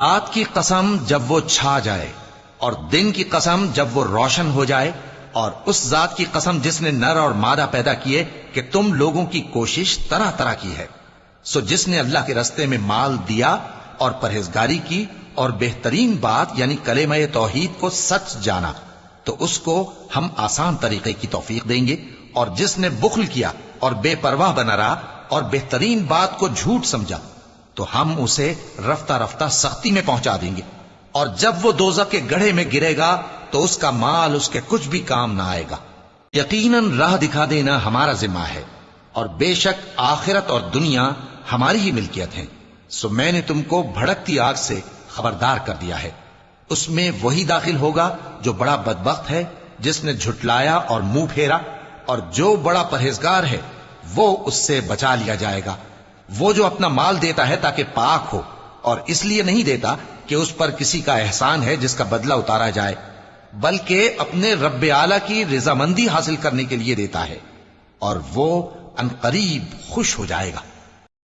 رات کی قسم جب وہ چھا جائے اور دن کی قسم جب وہ روشن ہو جائے، اور اس ذات کی قسم جس نے نر اور مادہ پیدا کیے کہ تم لوگوں کی کوشش طرح طرح کی ہے۔ سو جس نے اللہ کے رستے میں مال دیا اور پرہیزگاری کی اور بہترین بات یعنی کلمہ توحید کو سچ جانا، تو اس کو ہم آسان طریقے کی توفیق دیں گے، اور جس نے بخل کیا اور بے پرواہ بنا رہا اور بہترین بات کو جھوٹ سمجھا، تو ہم اسے رفتہ رفتہ سختی میں پہنچا دیں گے، اور جب وہ دوزخ کے گڑھے میں گرے گا تو اس کا مال اس کے کچھ بھی کام نہ آئے گا۔ یقیناً راہ دکھا دینا ہمارا ذمہ ہے، اور بے شک آخرت اور دنیا ہماری ہی ملکیت ہیں۔ سو میں نے تم کو بھڑکتی آگ سے خبردار کر دیا ہے، اس میں وہی داخل ہوگا جو بڑا بدبخت ہے، جس نے جھٹلایا اور منہ پھیرا، اور جو بڑا پرہیزگار ہے وہ اس سے بچا لیا جائے گا۔ وہ جو اپنا مال دیتا ہے تاکہ پاک ہو، اور اس لیے نہیں دیتا کہ اس پر کسی کا احسان ہے جس کا بدلہ اتارا جائے، بلکہ اپنے رب اعلیٰ کی رضامندی حاصل کرنے کے لیے دیتا ہے، اور وہ عنقریب خوش ہو جائے گا۔